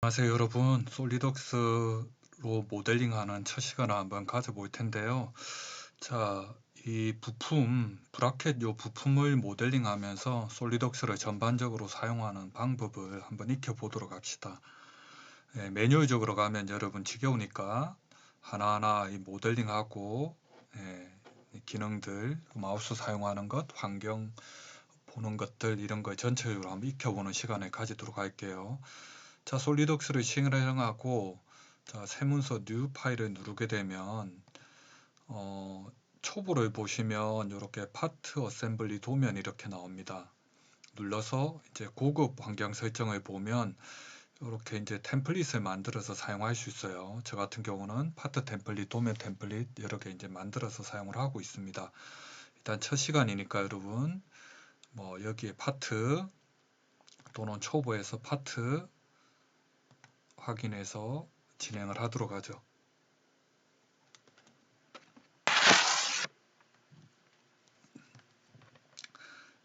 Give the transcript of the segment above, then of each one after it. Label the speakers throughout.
Speaker 1: 안녕하세요 여러분. 솔리덕스로 모델링하는 첫 시간을 한번 가져볼 텐데요. 자, 이 부품, 브라켓 요 부품을 모델링하면서 솔리덕스를 전반적으로 사용하는 방법을 한번 익혀보도록 합시다. 매뉴얼적으로 가면 여러분 지겨우니까 하나하나 이 모델링하고 이 기능들, 마우스 사용하는 것, 환경 보는 것들 이런 거 전체적으로 한번 익혀보는 시간을 가지도록 할게요. 자, 솔리덕스를 실행하고 자, 세문서 뉴 파일을 누르게 되면 초보를 보시면 이렇게 파트 어셈블리 도면 이렇게 나옵니다. 눌러서 이제 고급 환경 설정을 보면 이렇게 이제 템플릿을 만들어서 사용할 수 있어요. 저 같은 경우는 파트 템플릿, 도면 템플릿 여러 개 이제 만들어서 사용을 하고 있습니다. 일단 첫 시간이니까 여러분 뭐 여기에 파트 또는 초보에서 파트 확인해서 진행을 하도록 하죠.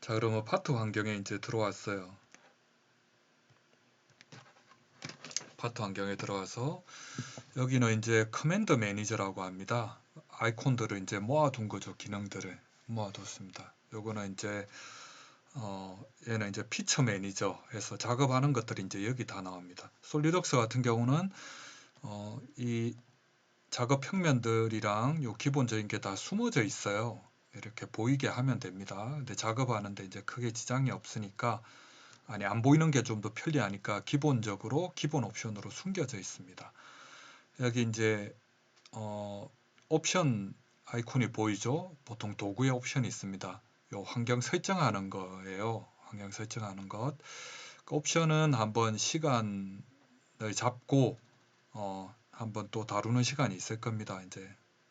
Speaker 1: 자, 그러면 파트 환경에 이제 들어왔어요. 파트 환경에 들어와서 여기는 이제 커맨드 매니저라고 합니다. 아이콘들을 이제 모아둔 거죠. 기능들을 모아뒀습니다. 요거는 이제 얘는 이제 피처 매니저 해서 작업하는 것들이 이제 여기 다 나옵니다. 솔리덕스 같은 경우는 이 작업 평면들이랑 요 기본적인 게 다 숨어져 있어요. 이렇게 보이게 하면 됩니다. 근데 작업하는데 이제 크게 지장이 없으니까 안 보이는 게 좀 더 편리하니까 기본적으로 기본 옵션으로 숨겨져 있습니다. 여기 이제 옵션 아이콘이 보이죠? 보통 도구의 옵션이 있습니다. 요 환경 설정하는 거예요. 환경 설정하는 것. 그 옵션은 한번 시간을 잡고 한번 또 다루는 시간이 있을 겁니다. 이제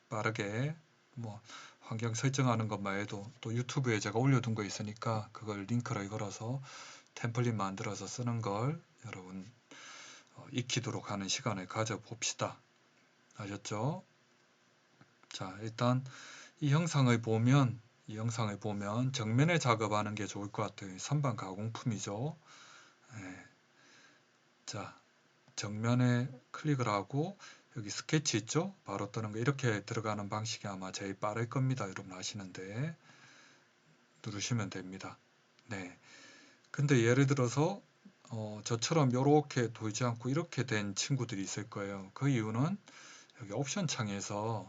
Speaker 1: 빠르게 뭐 환경 설정하는 것만 해도 또 유튜브에 제가 올려둔 거 있으니까 그걸 링크를 걸어서 템플릿 만들어서 쓰는 걸 여러분 익히도록 하는 시간을 가져봅시다. 아셨죠? 자, 일단 이 영상을 보면 정면에 작업하는 게 좋을 것 같아요. 선반 가공품이죠. 자, 정면에 클릭을 하고 여기 스케치 있죠? 바로 뜨는 거 이렇게 들어가는 방식이 아마 제일 빠를 겁니다. 여러분 아시는데 누르시면 됩니다. 네. 근데 예를 들어서 저처럼 이렇게 돌지 않고 이렇게 된 친구들이 있을 거예요. 그 이유는 여기 옵션 창에서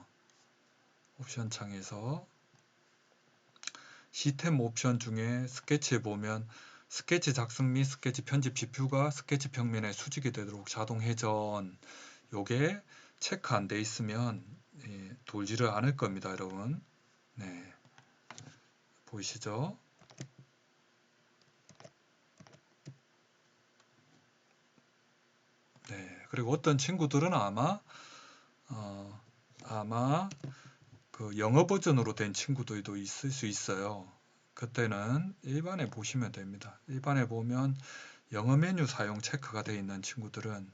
Speaker 1: 시스템 옵션 중에 스케치에 보면 스케치 작성 및 스케치 편집 지표가 스케치 평면에 수직이 되도록 자동 회전 요게 체크 안 돼 있으면 돌지를 않을 겁니다, 여러분. 네. 보이시죠? 네. 그리고 어떤 친구들은 아마 그 영어 버전으로 된 친구들도 있을 수 있어요. 그때는 일반에 보시면 됩니다. 일반에 보면 영어 메뉴 사용 체크가 되어 있는 친구들은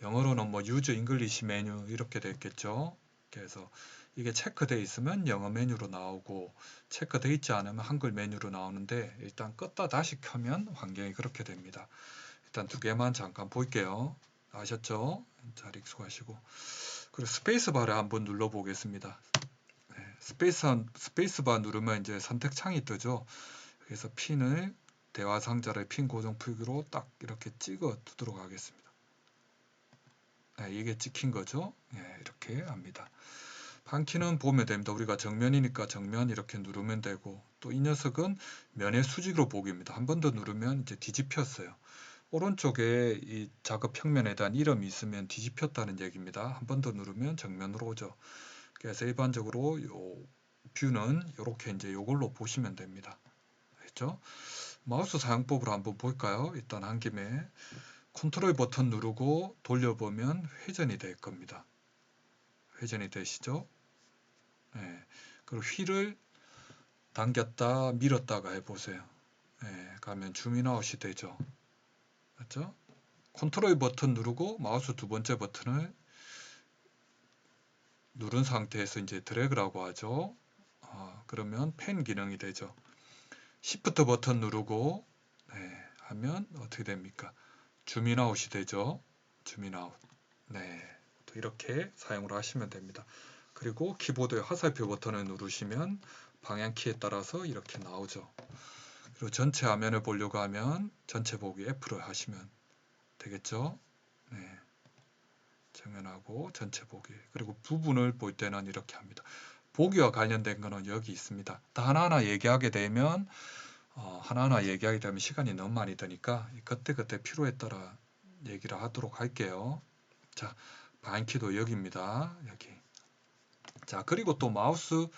Speaker 1: 영어로는 뭐 유즈 잉글리시 메뉴 이렇게 되어 있겠죠. 그래서 이게 체크되어 있으면 영어 메뉴로 나오고 체크되어 있지 않으면 한글 메뉴로 나오는데 일단 껐다 다시 켜면 환경이 그렇게 됩니다. 일단 두 개만 잠깐 볼게요. 아셨죠? 잘 익숙하시고 그리고 스페이스바를 한번 눌러 보겠습니다. 스페이스바 누르면 이제 선택창이 뜨죠. 그래서 핀을 대화 상자를 핀 고정 풀기로 딱 이렇게 찍어 두도록 하겠습니다. 네, 이게 찍힌 거죠. 네, 이렇게 합니다. 판키는 보면 됩니다. 우리가 정면이니까 정면 이렇게 누르면 되고 또 이 녀석은 면의 수직으로 보기입니다. 한 번 더 누르면 이제 뒤집혔어요. 오른쪽에 이 작업 평면에 대한 이름이 있으면 뒤집혔다는 얘기입니다. 한 번 더 누르면 정면으로 오죠. 그래서 일반적으로 요 뷰는 이렇게 이제 이걸로 보시면 됩니다. 알겠죠? 마우스 사용법으로 한번 볼까요? 일단 한 김에 컨트롤 버튼 누르고 돌려보면 회전이 될 겁니다. 회전이 되시죠? 네. 그리고 휠을 당겼다 밀었다가 해보세요. 네. 가면 줌인아웃이 되죠. 맞죠? 컨트롤 버튼 누르고 마우스 두 번째 버튼을 누른 상태에서 이제 드래그라고 하죠. 그러면 펜 기능이 되죠. 시프트 버튼 누르고 하면 어떻게 됩니까? 줌인아웃이 되죠. 줌인아웃. 네, 또 이렇게 사용을 하시면 됩니다. 그리고 키보드의 화살표 버튼을 누르시면 방향키에 따라서 이렇게 나오죠. 그리고 전체 화면을 보려고 하면 전체 보기 F를 하시면 되겠죠. 네, 정면하고 전체 보기. 그리고 부분을 볼 때는 이렇게 합니다. 보기와 관련된 거는 여기 있습니다. 다 하나하나 얘기하게 되면 시간이 너무 많이 드니까 그때그때 필요에 따라 얘기를 하도록 할게요. 자, 방향키도 여기입니다. 여기. 자, 그리고 또 마우스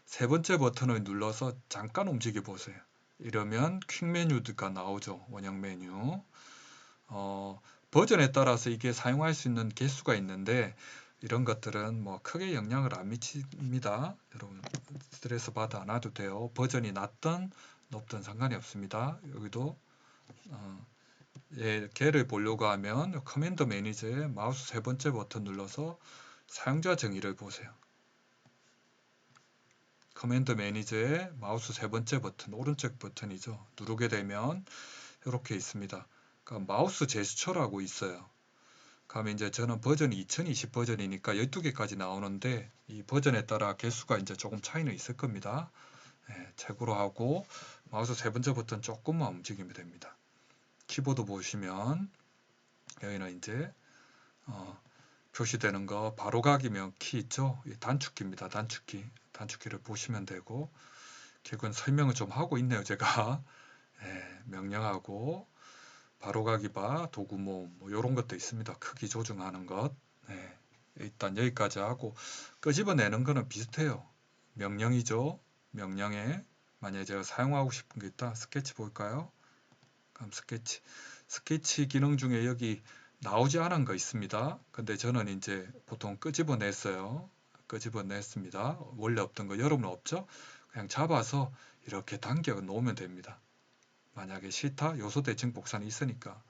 Speaker 1: 세 번째 버튼을 눌러서 잠깐 움직여 보세요. 이러면 퀵 메뉴가 나오죠. 원형 메뉴. 버전에 따라서 이게 사용할 수 있는 개수가 있는데 이런 것들은 뭐 크게 영향을 안 미칩니다. 여러분 스트레스 받아 안 와도 돼요. 버전이 낮든 높든 상관이 없습니다. 여기도 걔를 보려고 하면 커맨드 매니저에 마우스 세 번째 버튼 눌러서 사용자 정의를 보세요. 커맨드 매니저의 마우스 세 번째 버튼, 오른쪽 버튼이죠. 누르게 되면 이렇게 있습니다. 그러니까 마우스 제스처라고 있어요. 그러면 이제 저는 버전이 2020 버전이니까 12개까지 나오는데 이 버전에 따라 개수가 이제 조금 차이는 있을 겁니다. 최고로 하고 마우스 세 번째 버튼 조금만 움직이면 됩니다. 키보드 보시면 여기는 이제 표시되는 거 바로가기면 키 있죠? 단축키입니다. 단축키를 보시면 되고 결국은 설명을 좀 하고 있네요. 제가 명령하고 바로가기 바 도구 모음 뭐 이런 것도 있습니다. 크기 조정하는 것. 일단 여기까지 하고 끄집어내는 거는 비슷해요. 명령이죠. 명령에 만약에 제가 사용하고 싶은 게 있다. 스케치 볼까요? 그럼 스케치 기능 중에 여기 나오지 않은 거 있습니다. 근데 저는 이제 보통 끄집어냈어요. 끄집어냈습니다. 원래 없던 거 여러분은 없죠? 그냥 잡아서 이렇게 당겨 놓으면 됩니다. 만약에 싫다 요소 대칭 복사는 있으니까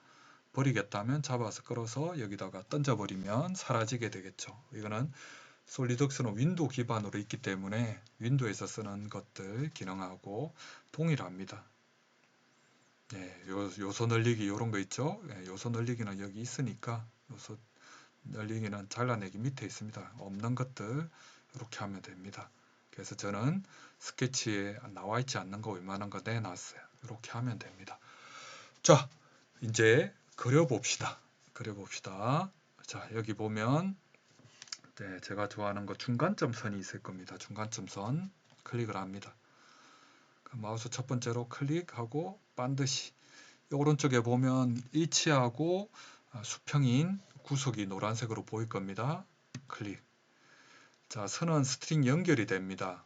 Speaker 1: 버리겠다면 잡아서 끌어서 여기다가 던져버리면 사라지게 되겠죠. 이거는 솔리드웍스는 윈도우 기반으로 있기 때문에 윈도우에서 쓰는 것들 기능하고 동일합니다. 요소 늘리기 이런 거 있죠. 요소 늘리기는 여기 있으니까 요소 늘리기는 잘라내기 밑에 있습니다. 없는 것들 이렇게 하면 됩니다. 그래서 저는 스케치에 나와 있지 않는 거 웬만한 거 내놨어요. 이렇게 하면 됩니다. 자, 이제 그려봅시다. 자, 여기 보면 제가 좋아하는 거 중간점 선이 있을 겁니다. 중간점 선 클릭을 합니다. 마우스 첫 번째로 클릭하고 반드시 오른쪽에 보면 일치하고 수평인 구석이 노란색으로 보일 겁니다. 클릭. 자, 선은 스트링 연결이 됩니다.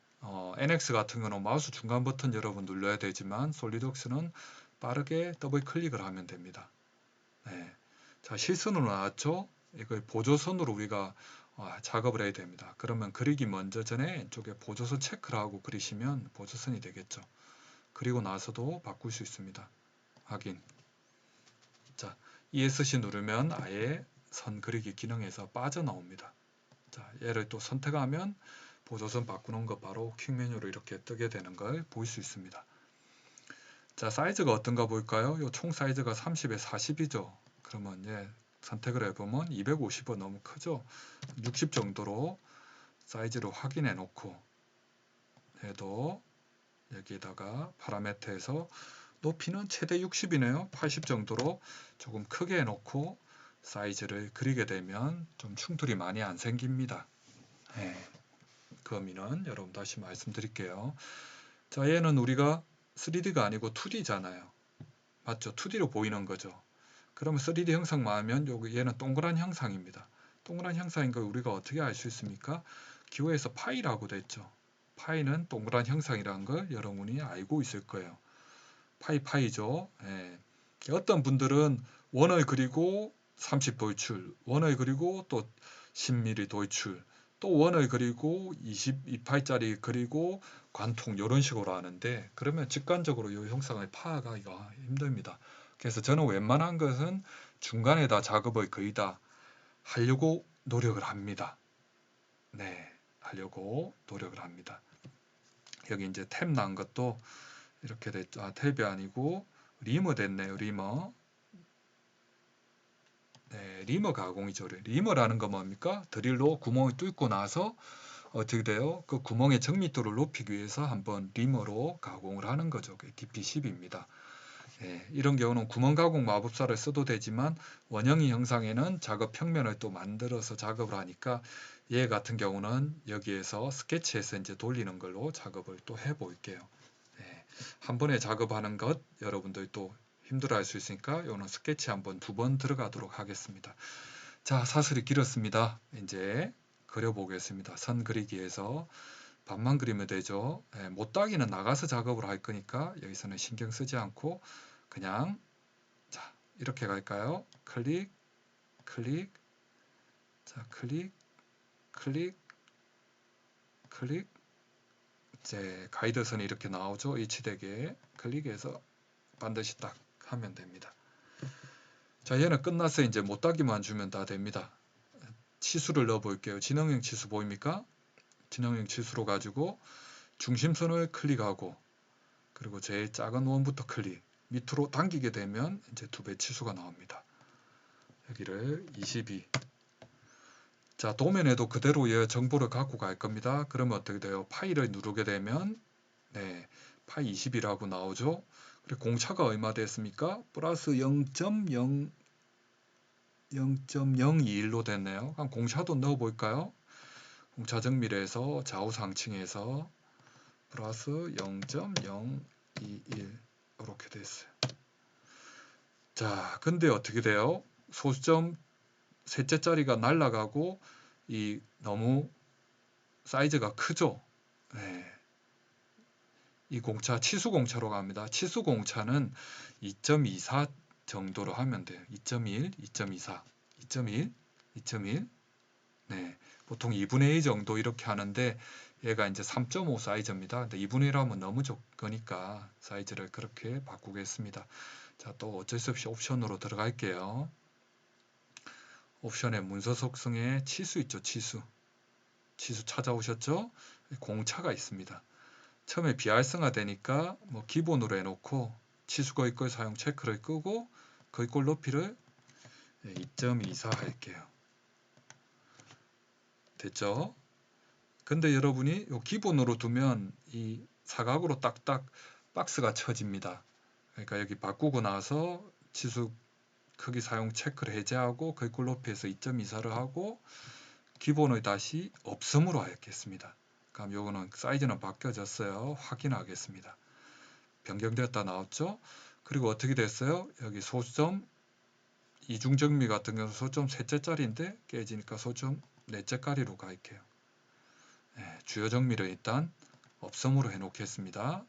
Speaker 1: NX 같은 경우는 마우스 중간 버튼 여러분 눌러야 되지만 솔리드웍스는 빠르게 더블 클릭을 하면 됩니다. 자, 실선으로 나왔죠? 이걸 보조선으로 우리가 작업을 해야 됩니다. 그러면 그리기 먼저 전에 왼쪽에 보조선 체크를 하고 그리시면 보조선이 되겠죠. 그리고 나서도 바꿀 수 있습니다. 확인. 자, ESC 누르면 아예 선 그리기 기능에서 빠져나옵니다. 자, 얘를 또 선택하면 보조선 바꾸는 거 바로 퀵 메뉴로 이렇게 뜨게 되는 걸 볼 수 있습니다. 자, 사이즈가 어떤가 볼까요? 요 총 사이즈가 30에 40이죠. 그러면 선택을 해보면 250은 너무 크죠. 60 정도로 사이즈를 확인해 놓고 해도 여기에다가 파라메터에서 높이는 최대 60이네요. 80 정도로 조금 크게 해놓고 사이즈를 그리게 되면 좀 충돌이 많이 안 생깁니다. 그 의미는 여러분 다시 말씀드릴게요. 자, 얘는 우리가 3D가 아니고 2D잖아요. 맞죠? 2D로 보이는 거죠. 그러면 3D 형상만 하면 얘는 동그란 형상입니다. 동그란 형상인 걸 우리가 어떻게 알 수 있습니까? 기호에서 파이라고 됐죠. 파이는 동그란 형상이라는 걸 여러분이 알고 있을 거예요. 파이죠. 어떤 분들은 원을 그리고 30 도이출, 원을 그리고 또 10mm 도이출, 또 원을 그리고 22파이짜리 그리고 관통 이런 식으로 하는데 그러면 직관적으로 이 형상을 파악하기가 힘듭니다. 그래서 저는 웬만한 것은 중간에다 작업을 거의 다 하려고 노력을 합니다. 하려고 노력을 합니다. 여기 이제 탭 난 것도 이렇게 됐죠. 탭이 아니고 리머 됐네요. 리머. 네, 리머 가공이죠. 리머라는 건 뭡니까? 드릴로 구멍을 뚫고 나서 어떻게 돼요? 그 구멍의 정밀도를 높이기 위해서 한번 리머로 가공을 하는 거죠. 그게 DP10입니다. 예, 이런 경우는 구멍 가공 마법사를 써도 되지만 원형이 형상에는 작업 평면을 또 만들어서 작업을 하니까 얘 같은 경우는 여기에서 스케치해서 이제 돌리는 걸로 작업을 또 해볼게요. 예, 한 번에 작업하는 것 여러분들 또 힘들어할 수 있으니까 요는 스케치 한번 2번 들어가도록 하겠습니다. 자, 사슬이 길었습니다. 이제 그려보겠습니다. 선 그리기에서 반만 그리면 되죠. 예, 못따기는 나가서 작업을 할 거니까 여기서는 신경 쓰지 않고 그냥 자 이렇게 갈까요? 클릭, 클릭, 자 클릭, 클릭, 클릭. 이제 가이드선이 이렇게 나오죠. 일치되게 클릭해서 반드시 딱 하면 됩니다. 자, 얘는 끝났어요. 이제 못따기만 주면 다 됩니다. 치수를 넣어 볼게요. 진행형 치수 보입니까? 진행형 치수로 가지고 중심선을 클릭하고 그리고 제일 작은 원부터 클릭 밑으로 당기게 되면 이제 2배 치수가 나옵니다. 여기를 22. 자, 도면에도 그대로 이 정보를 갖고 갈 겁니다. 그러면 어떻게 돼요? 파이를 누르게 되면 네, 파이 20이라고 나오죠. 그리고 공차가 얼마 됐습니까? 플러스 0.021로 됐네요. 그럼 공차도 넣어 볼까요? 공차 정밀에서 좌우 상층에서 플러스 0.021 이렇게 됐어요. 자, 근데 어떻게 돼요? 소수점 셋째 자리가 날아가고 이 너무 사이즈가 크죠? 네. 이 공차 치수 공차로 갑니다. 치수 공차는 2.24 정도로 하면 돼요. 2.1, 2.24, 2.1, 2.1. 네. 보통 2분의 1 정도 이렇게 하는데 얘가 이제 3.5 사이즈입니다. 근데 2분의 1 하면 너무 적으니까 사이즈를 그렇게 바꾸겠습니다. 자, 또 어쩔 수 없이 옵션으로 들어갈게요. 옵션에 문서 속성에 치수 있죠, 치수. 치수 찾아오셨죠? 공차가 있습니다. 처음에 비활성화 되니까 뭐 기본으로 해놓고 치수 거의 사용 체크를 끄고 거의 높이를 2.24 할게요. 됐죠? 근데 여러분이 요 기본으로 두면 이 사각으로 딱딱 박스가 쳐집니다. 그러니까 여기 바꾸고 나서 치수 크기 사용 체크를 해제하고 거의 높이에서 2.24를 하고 기본을 다시 없음으로 하겠습니다. 그럼 요거는 사이즈는 바뀌어졌어요. 확인하겠습니다. 변경되었다 나왔죠? 그리고 어떻게 됐어요? 여기 소점 이중정미 같은 경우는 소점 셋째 짜리인데 깨지니까 소점 넷째 짜리로 갈게요. 네, 주요 정미를 일단 없음으로 해놓겠습니다.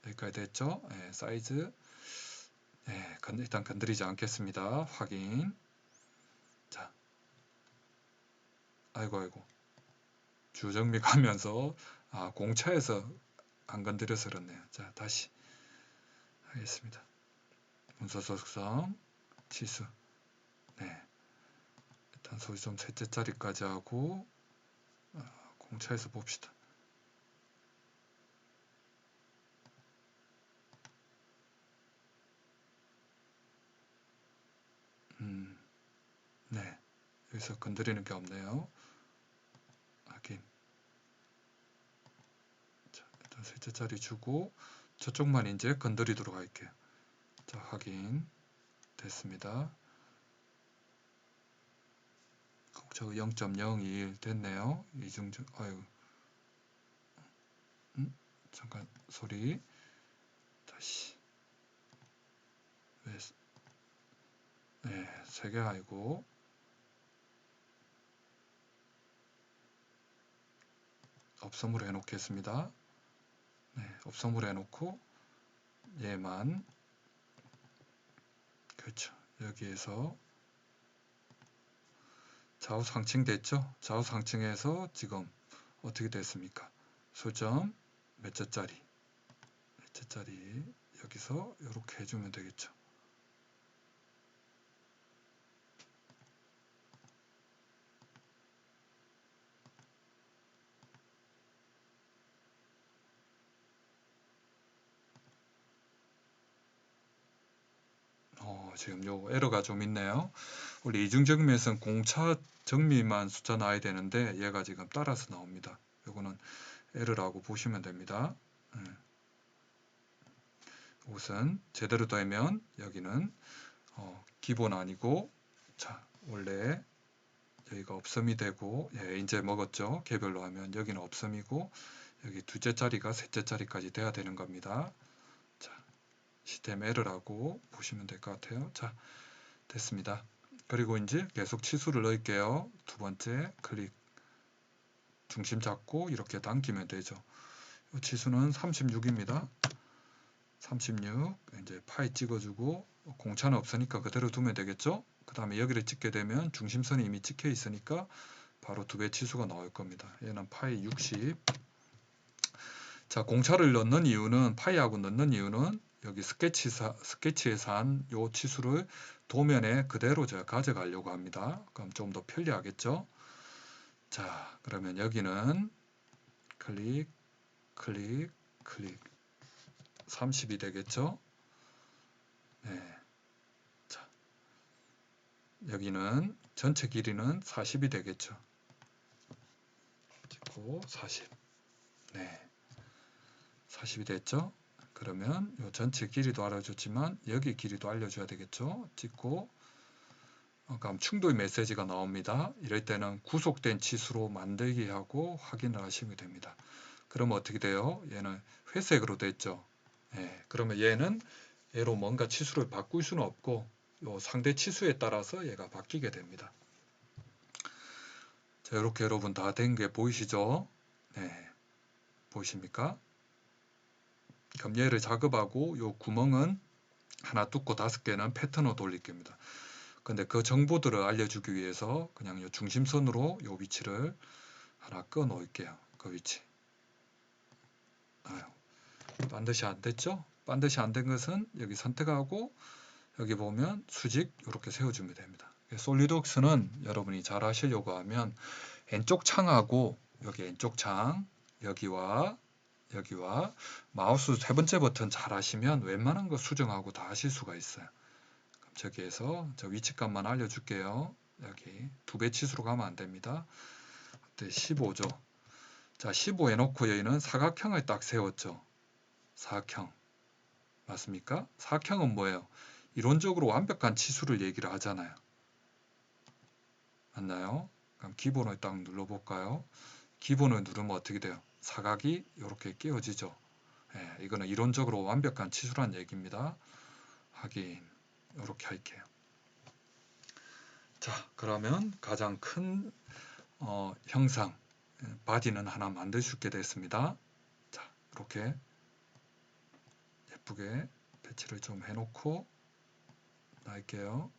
Speaker 1: 여기까지 됐죠? 네, 사이즈 네, 일단 건드리지 않겠습니다. 확인. 자, 아이고 주요 정미 가면서 공차에서 안 건드려서 그렇네요. 자, 다시 하겠습니다. 문서 속성 치수 네, 일단 소수점 셋째 자리까지 하고 공차에서 봅시다. 네, 여기서 건드리는 게 없네요. 확인. 자, 일단 셋째 자리 주고 저쪽만 이제 건드리도록 할게요. 자, 확인 됐습니다. 공차가 0.01 됐네요. 이중적 아유 잠깐 소리 다시 왜 네, 3개 아니고 업섬으로 해놓겠습니다. 네, 업섬으로 해놓고 얘만 그렇죠. 여기에서 좌우 상층 됐죠? 좌우 상층에서 지금 어떻게 됐습니까? 소점 몇째 짜리 몇째 짜리 여기서 이렇게 해주면 되겠죠. 지금 요 에러가 좀 있네요. 원래 이중정미에서는 공차 정미만 숫자 나와야 되는데 얘가 지금 따라서 나옵니다. 요거는 에러라고 보시면 됩니다. 우선 제대로 되면 여기는 기본 아니고, 자 원래 여기가 없음이 되고, 이제 먹었죠. 개별로 하면 여기는 없음이고, 여기 둘째 자리가 셋째 자리까지 돼야 되는 겁니다. 자, 시스템 에러라고 보시면 될 것 같아요. 자, 됐습니다. 그리고 이제 계속 치수를 넣을게요. 두 번째 클릭, 중심 잡고 이렇게 당기면 되죠. 치수는 36입니다. 36, 이제 파이 찍어주고, 공차는 없으니까 그대로 두면 되겠죠. 그 다음에 여기를 찍게 되면 중심선이 이미 찍혀 있으니까 바로 두 배 치수가 나올 겁니다. 얘는 파이 60. 자, 공차를 넣는 이유는, 파이하고 넣는 이유는 여기 스케치에서 한 요 치수를 도면에 그대로 제가 가져가려고 합니다. 그럼 좀 더 편리하겠죠. 자, 그러면 여기는 클릭, 클릭, 클릭 30이 되겠죠. 네. 자, 여기는 전체 길이는 40이 되겠죠. 찍고 40. 네. 40이 됐죠. 그러면 요 전체 길이도 알려줬지만 여기 길이도 알려줘야 되겠죠. 찍고, 그럼 충돌 메시지가 나옵니다. 이럴 때는 구속된 치수로 만들기 하고 확인을 하시면 됩니다. 그러면 어떻게 돼요? 얘는 회색으로 됐죠. 그러면 얘는 얘로 뭔가 치수를 바꿀 수는 없고, 요 상대 치수에 따라서 얘가 바뀌게 됩니다. 자, 이렇게 여러분 다 된 게 보이시죠? 네, 보이십니까? 그럼 얘를 작업하고 요 구멍은 하나 뚫고 5개는 패턴으로 돌릴 겁니다. 근데 그 정보들을 알려주기 위해서 그냥 요 중심선으로 요 위치를 하나 꺼 놓을게요. 그 위치. 반드시 안 됐죠? 반드시 안 된 것은 여기 선택하고 여기 보면 수직 이렇게 세워주면 됩니다. 솔리드웍스는 여러분이 잘 하시려고 하면 왼쪽 창하고 여기 왼쪽 창, 여기와 마우스 세 번째 버튼 잘 하시면 웬만한 거 수정하고 다 하실 수가 있어요. 그럼 저기에서 저 위치값만 알려줄게요. 여기 두 배 치수로 가면 안 됩니다. 15죠. 자, 15 해놓고 여기는 사각형을 딱 세웠죠. 사각형. 맞습니까? 사각형은 뭐예요? 이론적으로 완벽한 치수를 얘기를 하잖아요. 맞나요? 그럼 기본을 딱 눌러볼까요? 기본을 누르면 어떻게 돼요? 사각이 이렇게 끼워지죠. 이거는 이론적으로 완벽한 치수란 얘기입니다. 확인. 이렇게 할게요. 자, 그러면 가장 큰 형상, 바디는 하나 만들 수 있게 됐습니다. 자, 이렇게 예쁘게 배치를 좀 해놓고 놔할게요.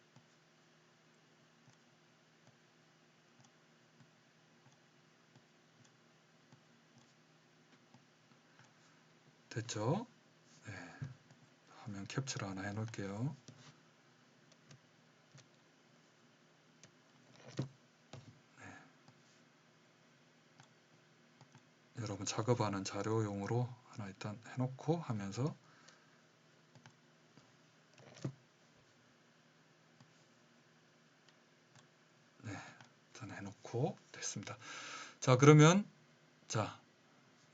Speaker 1: 됐죠? 네. 화면 캡처를 하나 해놓을게요. 네. 여러분 작업하는 자료용으로 하나 일단 해놓고 하면서 일단 해놓고 됐습니다. 자, 그러면 자,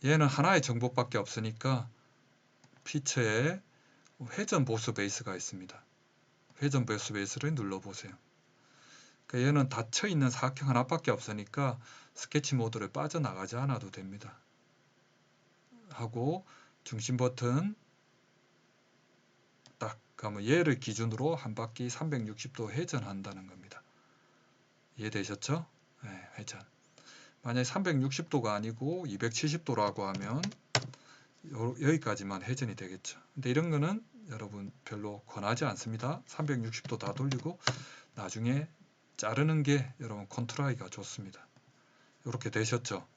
Speaker 1: 얘는 하나의 정보밖에 없으니까 피처에 회전 보스 베이스가 있습니다. 회전 보스 베이스를 눌러보세요. 그러니까 얘는 닫혀 있는 사각형 하나밖에 없으니까 스케치 모드를 빠져나가지 않아도 됩니다. 하고 중심 버튼 딱 가면 얘를 기준으로 한 바퀴 360도 회전한다는 겁니다. 이해되셨죠? 네, 회전. 만약에 360도가 아니고 270도라고 하면 여기까지만 회전이 되겠죠. 근데 이런 거는 여러분 별로 권하지 않습니다. 360도 다 돌리고 나중에 자르는 게 여러분 컨트롤하기가 좋습니다. 이렇게 되셨죠?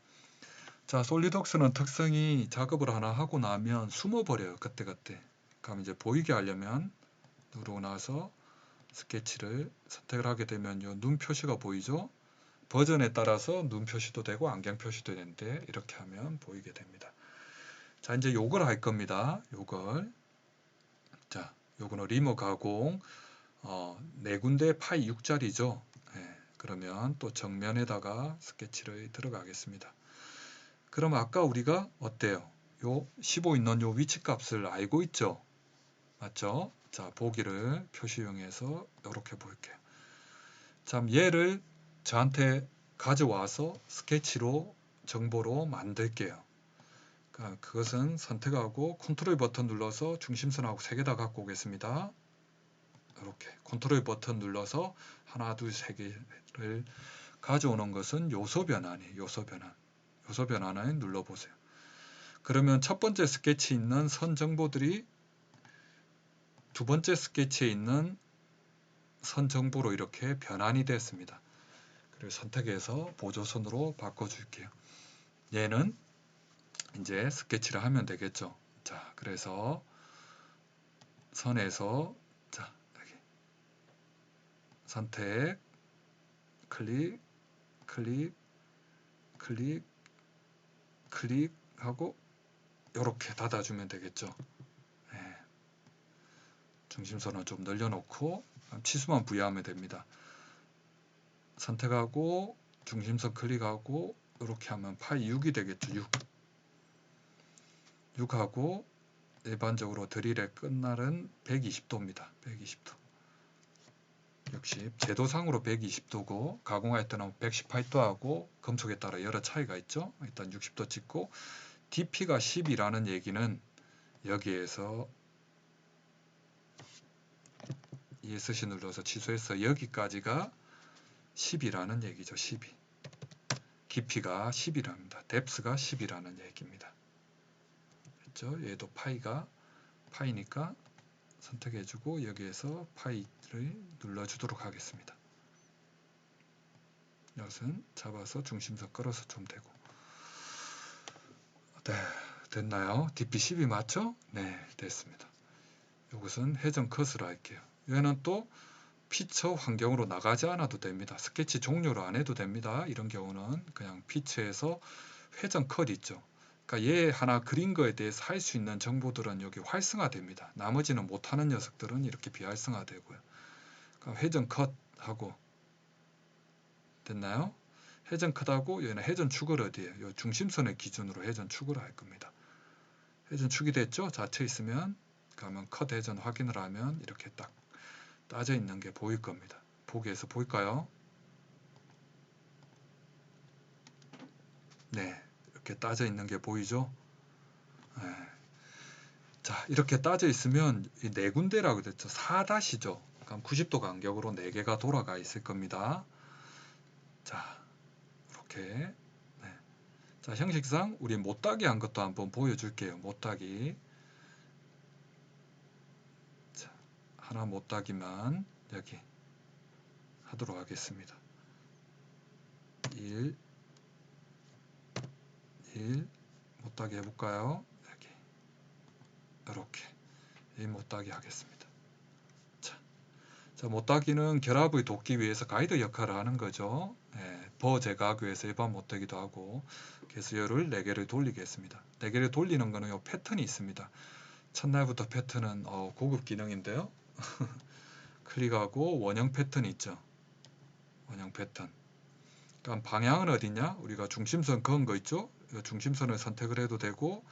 Speaker 1: 자, 솔리드웍스는 특성이 작업을 하나 하고 나면 숨어버려요. 그때그때. 그럼 이제 보이게 하려면 누르고 나서 스케치를 선택을 하게 되면 요 눈 표시가 보이죠? 버전에 따라서 눈 표시도 되고 안경 표시도 되는데 이렇게 하면 보이게 됩니다. 자, 이제 요걸 할 겁니다. 요걸. 자, 요거는 리모 가공. 네 군데 파이 6짜리죠. 그러면 또 정면에다가 스케치를 들어가겠습니다. 그럼 아까 우리가 어때요? 요 15 있는 요 위치 값을 알고 있죠? 맞죠? 자, 보기를 표시용해서 이렇게 볼게요. 자, 얘를 저한테 가져와서 스케치로 정보로 만들게요. 그러니까 그것은 선택하고 컨트롤 버튼 눌러서 중심선하고 3개 다 갖고 오겠습니다. 이렇게 컨트롤 버튼 눌러서 하나, 둘, 3개를 가져오는 것은 요소 변환이에요. 요소 변환. 요소 변환을 눌러보세요. 그러면 첫 번째 스케치에 있는 선 정보들이 두 번째 스케치에 있는 선 정보로 이렇게 변환이 됐습니다. 그리고 선택해서 보조선으로 바꿔줄게요. 얘는 이제 스케치를 하면 되겠죠. 자, 그래서 선에서 자, 여기 선택, 클릭, 클릭, 클릭, 클릭하고 이렇게 닫아주면 되겠죠. 네. 중심선을 좀 늘려놓고 치수만 부여하면 됩니다. 선택하고 중심선 클릭하고 이렇게 하면 파이 6이 되겠죠. 6하고 일반적으로 드릴의 끝날은 120도입니다. 120도. 역시 제도상으로 120도고 가공할 때는 118도하고 금속에 따라 여러 차이가 있죠. 일단 60도 찍고 DP가 10이라는 얘기는 여기에서 ESC 눌러서 취소해서 여기까지가 10이라는 얘기죠. 12. 깊이가 10이랍니다. 뎁스가 10이라는 얘기입니다. 그렇죠? 얘도 파이니까 선택해주고 여기에서 파이를 눌러주도록 하겠습니다. 이것은 잡아서 중심선 끌어서 좀 되고. 네, 됐나요? DP 10이 맞죠? 네, 됐습니다. 이것은 회전 컷으로 할게요. 얘는 또 피처 환경으로 나가지 않아도 됩니다. 스케치 종료를 안 해도 됩니다. 이런 경우는 그냥 피처에서 회전 컷 있죠. 그러니까 얘 하나 그린 거에 대해서 할 수 있는 정보들은 여기 활성화됩니다. 나머지는 못하는 녀석들은 이렇게 비활성화되고요. 그러니까 회전 컷하고 됐나요? 회전 컷하고 얘는 회전 축을 어디에요? 이 중심선의 기준으로 회전 축을 할 겁니다. 회전 축이 됐죠? 자체 있으면 그러면 컷 회전 확인을 하면 이렇게 딱 따져 있는 게 보일 겁니다. 보기에서 보일까요? 네, 이렇게 따져 있는 게 보이죠? 네. 자, 이렇게 따져 있으면 이 네 군데라고 됐죠. 4-죠. 그럼 90도 간격으로 4개가 돌아가 있을 겁니다. 자, 이렇게. 네. 자, 형식상 우리 못따기 한 것도 한번 보여줄게요. 못따기. 자, 하나 못따기만 여기 하도록 하겠습니다. 1 못따기 해볼까요? 여기 이렇게 1 못따기 하겠습니다. 자, 못따기는 결합을 돕기 위해서 가이드 역할을 하는 거죠. 버 제거하기 위해서 일반 못따기도 하고 개수열을 4개를 돌리겠습니다. 4개를 돌리는 거는 요 패턴이 있습니다. 첫날부터 패턴은 고급 기능인데요. 클릭하고 원형 패턴이 있죠. 원형 패턴. 그럼 방향은 어디냐? 우리가 중심선 그은 거 있죠? 중심선을 선택을 해도 되고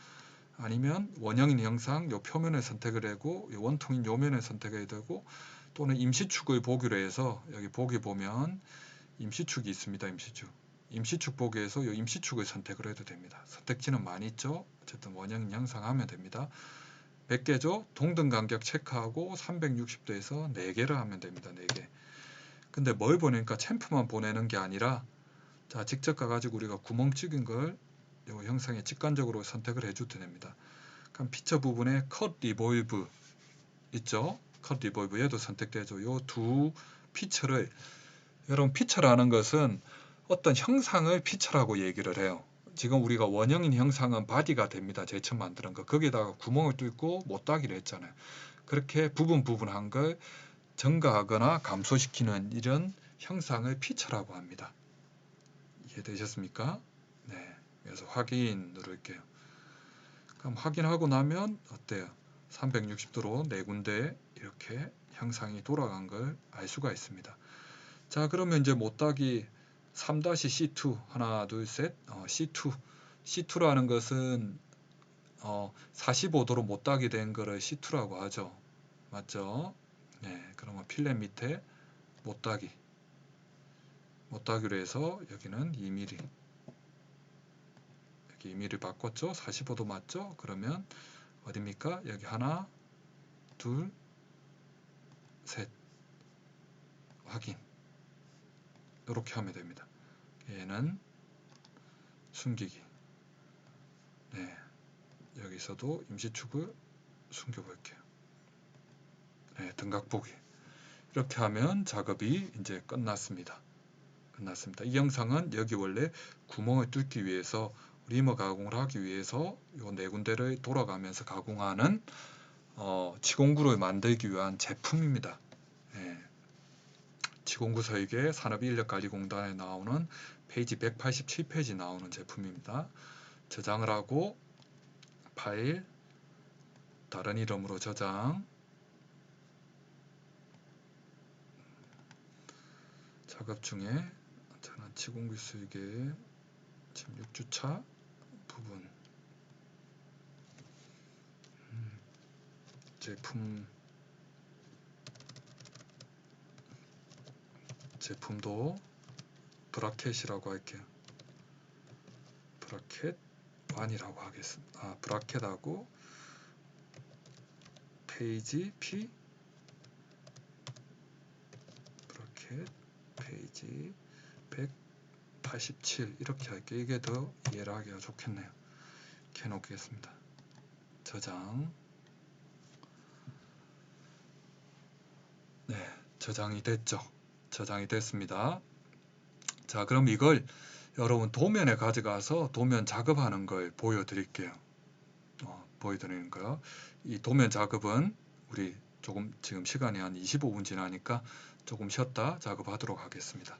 Speaker 1: 아니면 원형인 형상 요 표면을 선택을 하고 요 원통인 요 면을 선택해야 되고 또는 임시축을 보기로 해서 여기 보기 보면 임시축이 있습니다. 임시축 보기에서 요 임시축을 선택을 해도 됩니다. 선택지는 많이 있죠. 어쨌든 원형인 형상 하면 됩니다. 몇 개죠? 동등 간격 체크하고 360도에서 4개를 하면 됩니다. 4개. 근데 뭘 보내니까 챔프만 보내는 게 아니라 자, 직접 가가지고 우리가 구멍 찍은 걸 요 형상에 직관적으로 선택을 해줘도 됩니다. 그럼 피처 부분에 컷 리볼브 있죠? 컷 리볼브 얘도 선택되죠. 요 두 피처를 여러분 피처라는 것은 어떤 형상을 피처라고 얘기를 해요. 지금 우리가 원형인 형상은 바디가 됩니다. 제일 처음 만드는 거. 거기에다가 구멍을 뚫고 못따기를 했잖아요. 그렇게 부분한 걸 증가하거나 감소시키는 이런 형상을 피처라고 합니다. 이해되셨습니까? 네. 그래서 확인 누를게요. 그럼 확인하고 나면 어때요? 360도로 네 군데 이렇게 형상이 돌아간 걸 알 수가 있습니다. 자, 그러면 이제 못따기 3-C2 하나 둘 셋 C2라는 것은 45도로 못따기 된 거를 C2라고 하죠. 맞죠? 네, 그러면 필렛 밑에 못따기로 해서 여기는 2mm, 여기 2mm 바꿨죠? 45도 맞죠? 그러면 어딥니까? 여기 하나 둘 셋 확인, 이렇게 하면 됩니다. 얘는 숨기기. 네, 여기서도 임시축을 숨겨 볼게요. 네, 등각 보기. 이렇게 하면 작업이 이제 끝났습니다. 이 영상은 여기 원래 구멍을 뚫기 위해서 리머 가공을 하기 위해서 요 네 군데를 돌아가면서 가공하는 치공구를 만들기 위한 제품입니다. 예, 치공구 설계 산업인력관리공단에 나오는 페이지 187페이지 나오는 제품입니다. 저장을 하고 파일, 다른 이름으로 저장, 작업 중에 저는 치공구 설계 지금 6주차 부분 제품도 브라켓이라고 할게요. 브라켓 1이라고 하겠습니다. 브라켓하고 페이지 P, 브라켓 페이지 187 이렇게 할게요. 이게 더 이해를 하기가 좋겠네요. 이렇게 해놓겠습니다. 저장. 네, 저장이 됐죠. 저장이 됐습니다. 자, 그럼 이걸 여러분 도면에 가져가서 도면 작업하는 걸 보여드릴게요. 보여드리는 거요. 이 도면 작업은 우리 조금 지금 시간이 한 25분 지나니까 조금 쉬었다 작업하도록 하겠습니다.